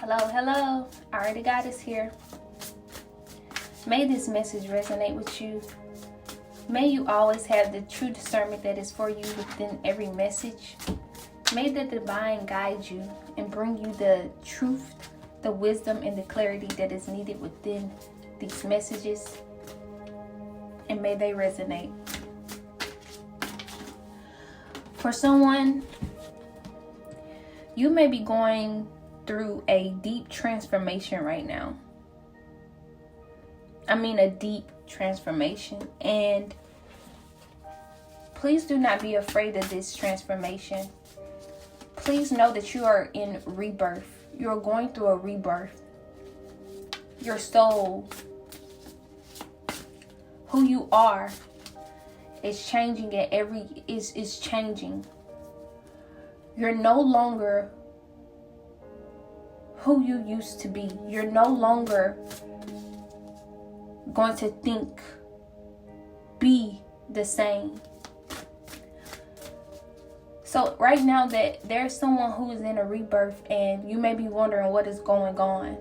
Hello, AriTheGoddesss here. May this message resonate with you. May you always have the true discernment that is for you within every message. May the divine guide you and bring you the truth, the wisdom, and the clarity that is needed within these messages. And may they resonate. For someone, you may be going through a deep transformation right now. I mean a deep transformation. And please do not be afraid of this transformation. Please know that you are in rebirth. You are going through a rebirth. Your soul, who you are, is changing at is changing. You're no longer who you used to be. You're no longer going to be the same. So right now that there's someone who is in a rebirth and you may be wondering what is going on.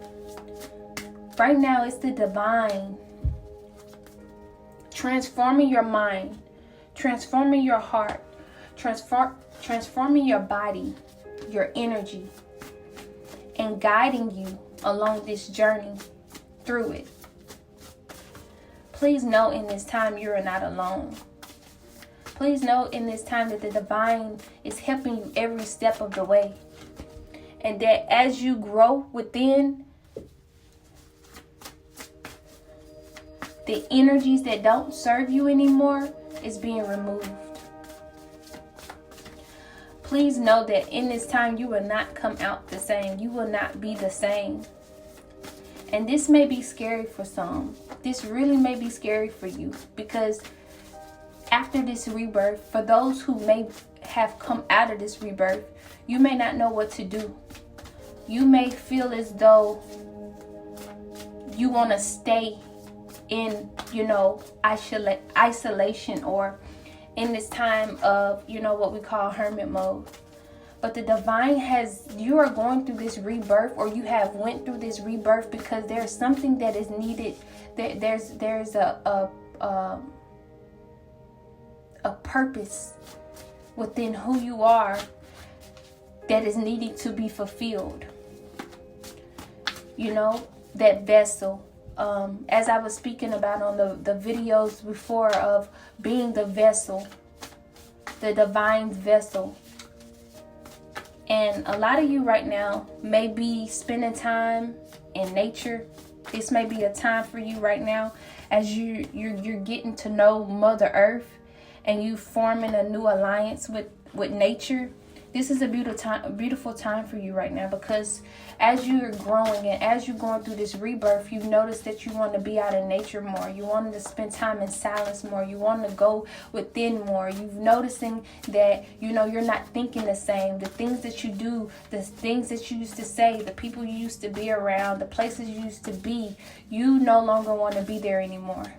Right now it's the divine transforming your mind, transforming your heart, transforming your body, your energy, and guiding you along this journey through it. Please know in this time you are not alone. Please know in this time that the divine is helping you every step of the way. And that as you grow within, the energies that don't serve you anymore is being removed. Please know that in this time you will not come out the same. You will not be the same. And this may be scary for some. This really may be scary for you, because after this rebirth, for those who may have come out of this rebirth, you may not know what to do. You may feel as though you want to stay in, isolation, or in this time of, what we call hermit mode. But the divine you are going through this rebirth, or you have went through this rebirth because there's something that is needed. There's a purpose within who you are that is needing to be fulfilled. That vessel. As I was speaking about on the videos before, of being the vessel, the divine vessel. And a lot of you right now may be spending time in nature. This may be a time for you right now as you're getting to know Mother Earth and you forming a new alliance with nature. This is a beautiful time for you right now, because as you're growing and as you're going through this rebirth, you've noticed that you want to be out in nature more. You want to spend time in silence more. You want to go within more. You've noticing that, you're not thinking the same. The things that you do, the things that you used to say, the people you used to be around, the places you used to be, you no longer want to be there anymore.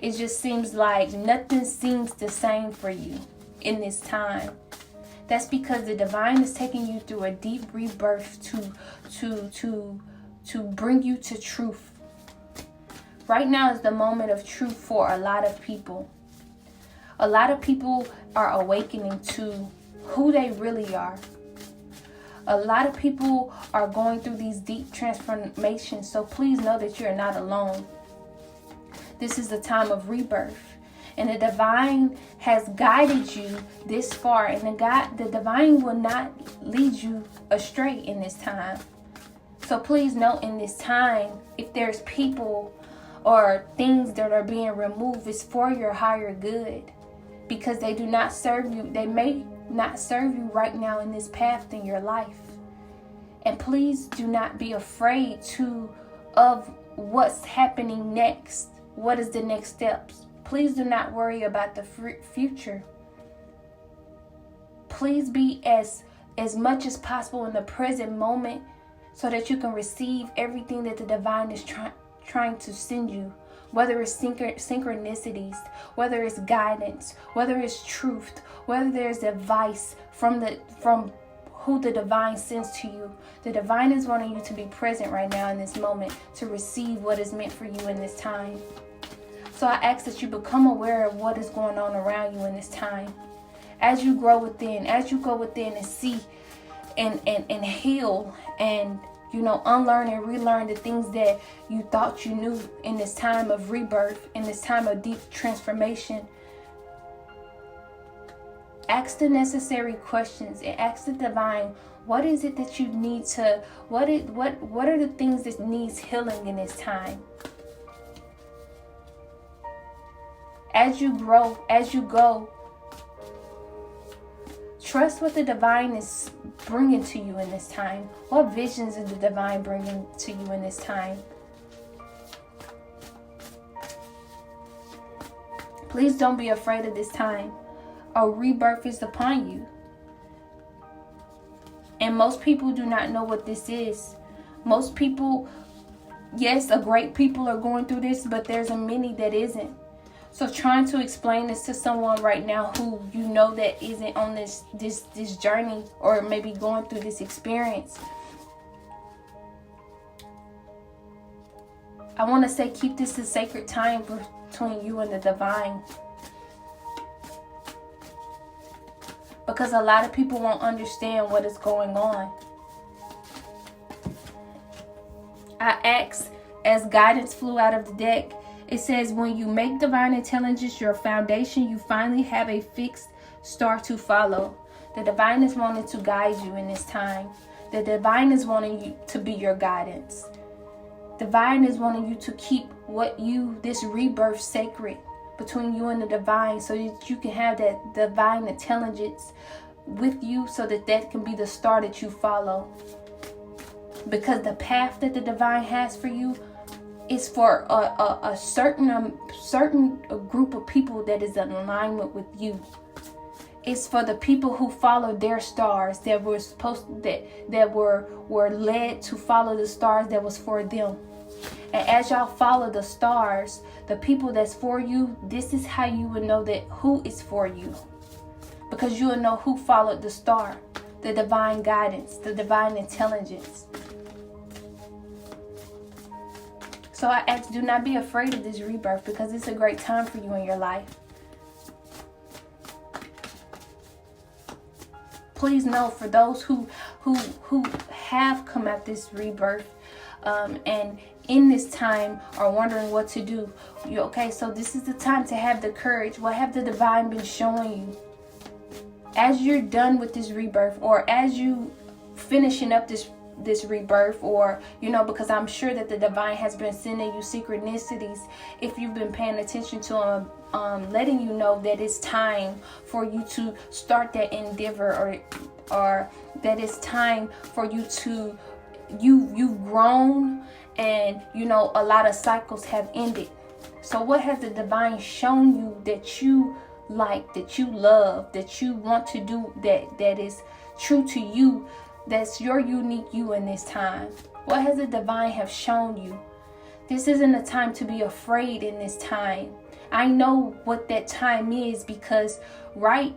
It just seems like nothing seems the same for you in this time. That's because the divine is taking you through a deep rebirth to bring you to truth. Right now is the moment of truth for a lot of people. A lot of people are awakening to who they really are. A lot of people are going through these deep transformations, so please know that you're not alone. This is the time of rebirth. And the divine has guided you this far. And the divine will not lead you astray in this time. So please know in this time, if there's people or things that are being removed, it's for your higher good. Because they do not serve you. They may not serve you right now in this path in your life. And please do not be afraid of what's happening next. What is the next steps? Please do not worry about the future. Please be as much as possible in the present moment, so that you can receive everything that the divine is trying to send you. Whether it's synchronicities, whether it's guidance, whether it's truth, whether there's advice from who the divine sends to you. The divine is wanting you to be present right now in this moment to receive what is meant for you in this time. So I ask that you become aware of what is going on around you in this time. As you grow within, as you go within and see and heal and, you know, unlearn and relearn the things that you thought you knew in this time of rebirth, in this time of deep transformation. Ask the necessary questions and ask the divine, what is it that you need to, what are the things that needs healing in this time? As you grow, as you go, trust what the divine is bringing to you in this time. What visions is the divine bringing to you in this time? Please don't be afraid of this time. A rebirth is upon you. And most people do not know what this is. Most people, yes, a great people are going through this, but there's a many that isn't. So trying to explain this to someone right now who you know that isn't on this journey or maybe going through this experience. I want to say keep this a sacred time between you and the divine. Because a lot of people won't understand what is going on. I asked as guidance flew out of the deck. It says, when you make divine intelligence your foundation, you finally have a fixed star to follow. The divine is wanting to guide you in this time. The divine is wanting you to be your guidance. Divine is wanting you to keep this rebirth sacred between you and the divine, so that you can have that divine intelligence with you, so that can be the star that you follow. Because the path that the divine has for you is for a certain group of people that is in alignment with you. It's for the people who follow their stars, that were that were led to follow the stars that was for them. And as y'all follow the stars, the people that's for you, this is how you would know that who is for you. Because you will know who followed the star, the divine guidance, the divine intelligence. So I ask, do not be afraid of this rebirth, because it's a great time for you in your life. Please know, for those who have come at this rebirth and in this time are wondering what to do, okay, so this is the time to have the courage. What have the divine been showing you? As you're done with this rebirth, or as you finishing up this rebirth, or because I'm sure that the divine has been sending you synchronicities if you've been paying attention to them, letting you know that it's time for you to start that endeavor, or that it's time for you to you've grown, and a lot of cycles have ended. So what has the divine shown you that you like, that you love, that you want to do, that is true to you, that's your unique you in this time? What has the divine have shown you? This isn't a time to be afraid in this time. I know what that time is, because right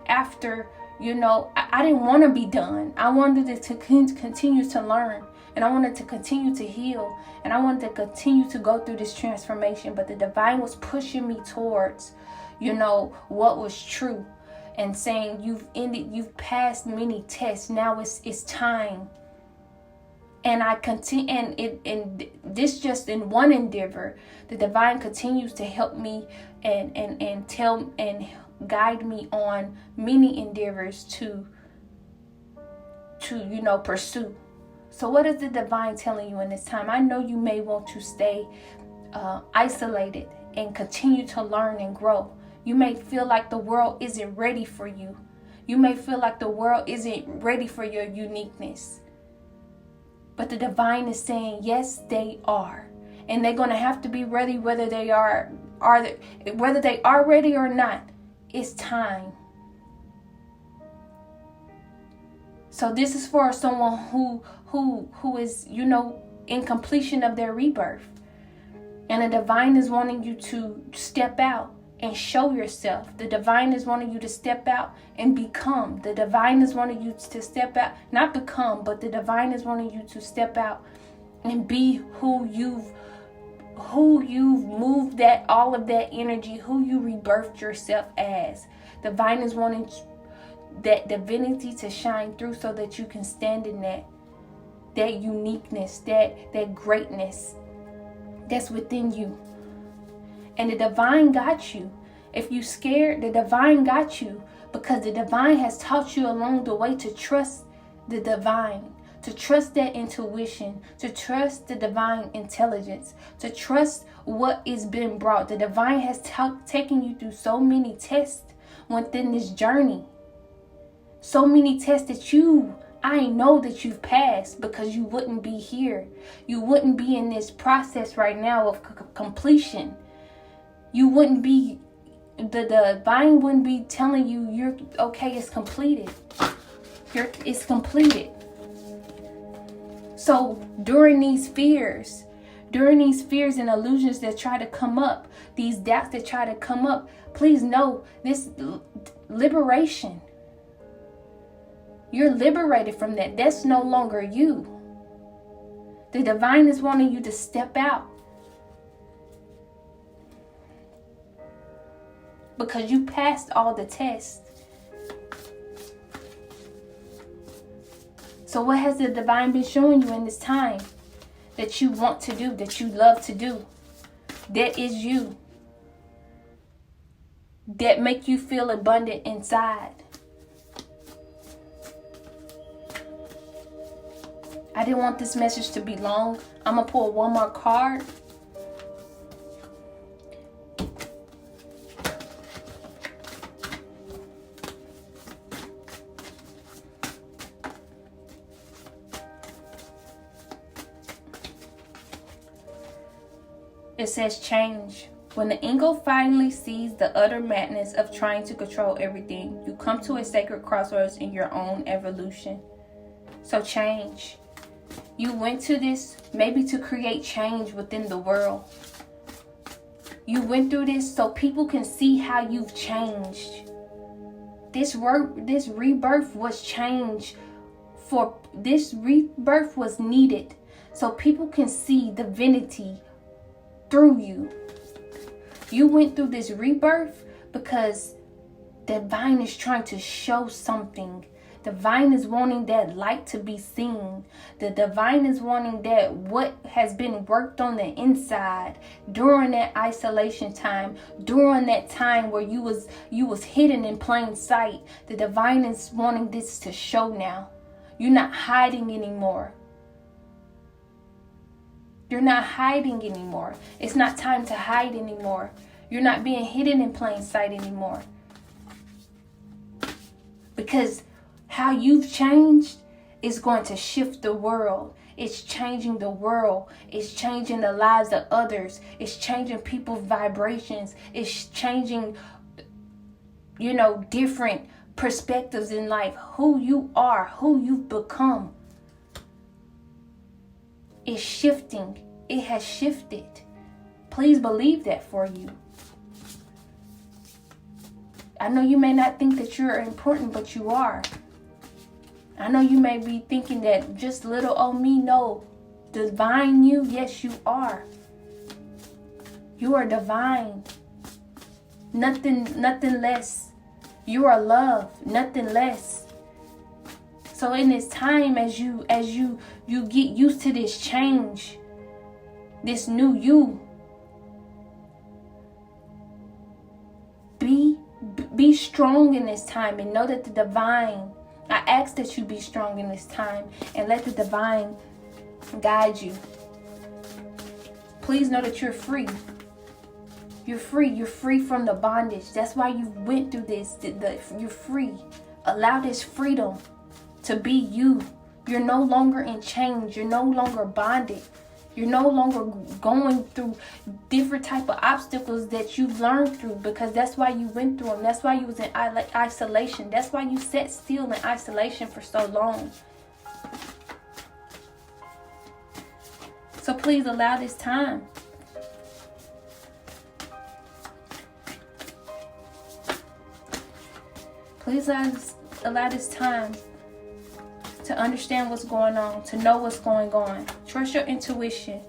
after, I didn't want to be done. I wanted to continue to learn, and I wanted to continue to heal, and I wanted to continue to go through this transformation. But the divine was pushing me towards, what was true, and saying, you've passed many tests. Now it's time. And I continue, and this just in one endeavor, the divine continues to help me and tell and guide me on many endeavors to pursue. So what is the divine telling you in this time? I know you may want to stay isolated and continue to learn and grow. You may feel like the world isn't ready for you. You may feel like the world isn't ready for your uniqueness. But the divine is saying, yes, they are. And they're going to have to be ready, whether they are ready or not. It's time. So this is for someone who is, in completion of their rebirth. And the divine is wanting you to step out and show yourself. The divine is wanting you to step out and become. The divine is wanting you to step out, not become, but the divine is wanting you to step out and be who you've moved that, all of that energy, who you rebirthed yourself as. Divine is wanting that divinity to shine through so that you can stand in that uniqueness, that greatness that's within you. And the divine got you. If you scared, the divine got you, because the divine has taught you along the way to trust the divine, to trust that intuition, to trust the divine intelligence, to trust what is being brought. The divine has taken you through so many tests within this journey. So many tests that I know that you've passed, because you wouldn't be here. You wouldn't be in this process right now of completion. You wouldn't be, the divine wouldn't be telling you you're okay, it's completed. It's completed. So during these fears and illusions that try to come up, these doubts that try to come up, please know this liberation. You're liberated from that. That's no longer you. The divine is wanting you to step out, because you passed all the tests. So what has the divine been showing you in this time that you want to do, that you love to do, that is you, that make you feel abundant inside? I didn't want this message to be long. I'm going to pull one more card. It says change. When the ego finally sees the utter madness of trying to control everything, you come to a sacred crossroads in your own evolution. So change. You went to this maybe to create change within the world. You went through this so people can see how you've changed. This rebirth was change. This rebirth was needed so people can see divinity through you. You went through this rebirth because divine is trying to show something. Divine is wanting that light to be seen. The divine is wanting that what has been worked on the inside during that isolation time, during that time where you was hidden in plain sight. The divine is wanting this to show now. You're not hiding anymore. You're not hiding anymore. It's not time to hide anymore. You're not being hidden in plain sight anymore. Because how you've changed is going to shift the world. It's changing the world. It's changing the lives of others. It's changing people's vibrations. It's changing, different perspectives in life. Who you are, who you've become. Is shifting. It has shifted. Please believe that for you. I know you may not think that you're important, but you are. I know you may be thinking that just little old me. No. Divine you, yes, you are. You are divine. Nothing less. You are love, nothing less. So in this time, as you get used to this change, this new you, be strong in this time and know that the divine, I ask that you be strong in this time and let the divine guide you. Please know that you're free. You're free. You're free from the bondage. That's why you went through this. You're free. Allow this freedom to be you. You're no longer in chains. You're no longer bonded. You're no longer going through different type of obstacles that you've learned through, because that's why you went through them. That's why you was in isolation. That's why you sat still in isolation for so long. So please allow this time. Please allow this time to understand what's going on, to know what's going on. Trust your intuition.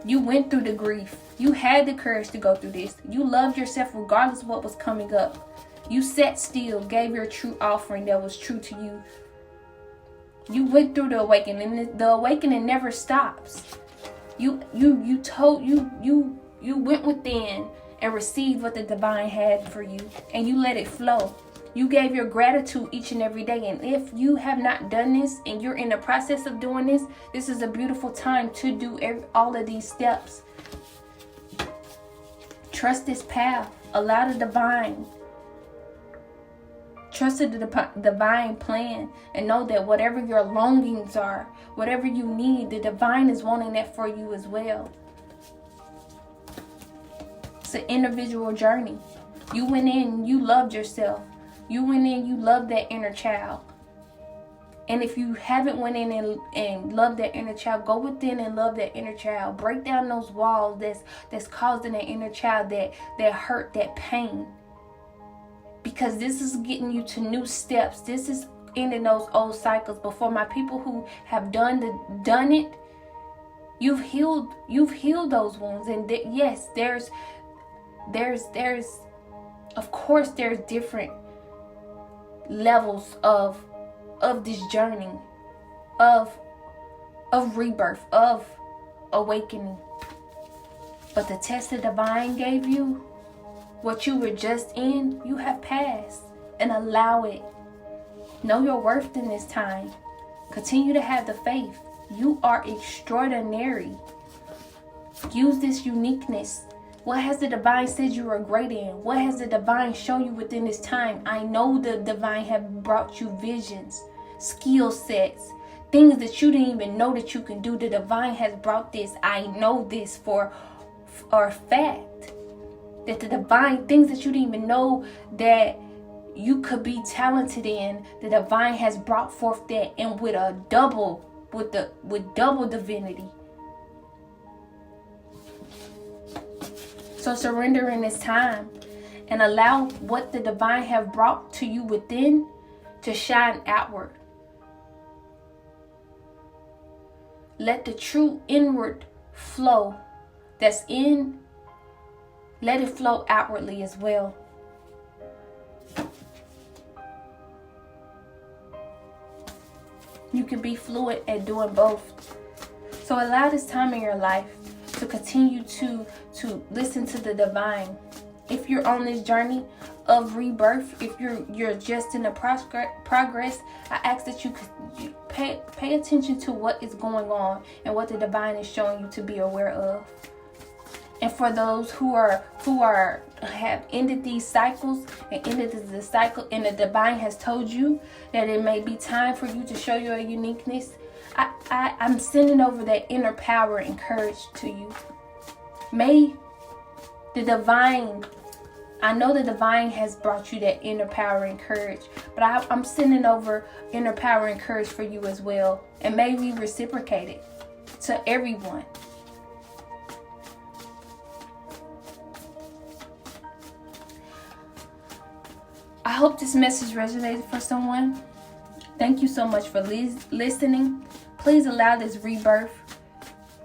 You went through the grief. You had the courage to go through this. You loved yourself regardless of what was coming up. You sat still, gave your true offering that was true to you. You went through the awakening, and the awakening never stops. You went within and received what the divine had for you, and you let it flow. You gave your gratitude each and every day. And if you have not done this and you're in the process of doing this, this is a beautiful time to do all of these steps. Trust this path. Allow the divine. Trust the divine plan, and know that whatever your longings are, whatever you need, the divine is wanting that for you as well. It's an individual journey. You went in, you loved yourself. You went in, you loved that inner child. And if you haven't went in and loved that inner child, go within and love that inner child. Break down those walls that's causing that inner child that hurt, that pain. Because this is getting you to new steps. This is ending those old cycles. But for my people who have done it, you've healed those wounds. And yes, there's of course there's different levels of this journey of rebirth, of awakening. But the test the divine gave you, what you were just in, you have passed, and allow it. Know your worth in this time. Continue to have the faith. You are extraordinary. Use this uniqueness. What has the divine said you are great in? What has the divine shown you within this time? I know the divine have brought you visions, skill sets, things that you didn't even know that you can do. The divine has brought this. I know this for a fact. That the divine, things that you didn't even know that you could be talented in, the divine has brought forth that, and with double divinity. So surrender in this time and allow what the divine have brought to you within to shine outward. Let the true inward flow that's in, let it flow outwardly as well. You can be fluid at doing both. So allow this time in your life to continue to listen to the divine. If you're on this journey of rebirth, if you're just in the progress, I ask that you pay attention to what is going on and what the divine is showing you to be aware of. And for those who have ended these cycles and ended the cycle, and the divine has told you that it may be time for you to show your uniqueness, I'm sending over that inner power and courage to you. May the divine, I know the divine has brought you that inner power and courage, but I'm sending over inner power and courage for you as well. And may we reciprocate it to everyone. I hope this message resonated for someone. Thank you so much for listening. Please allow this rebirth.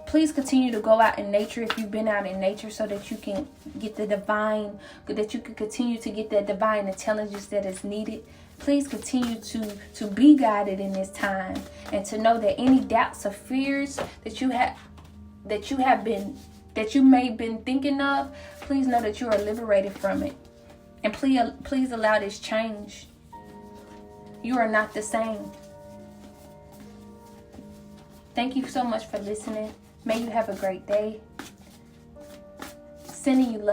Please continue to go out in nature if you've been out in nature, so that you can get the divine, that you can continue to get that divine intelligence that is needed. Please continue to be guided in this time, and to know that any doubts or fears that you may have been thinking of, please know that you are liberated from it. And please allow this change. You are not the same. Thank you so much for listening. May you have a great day. Sending you love.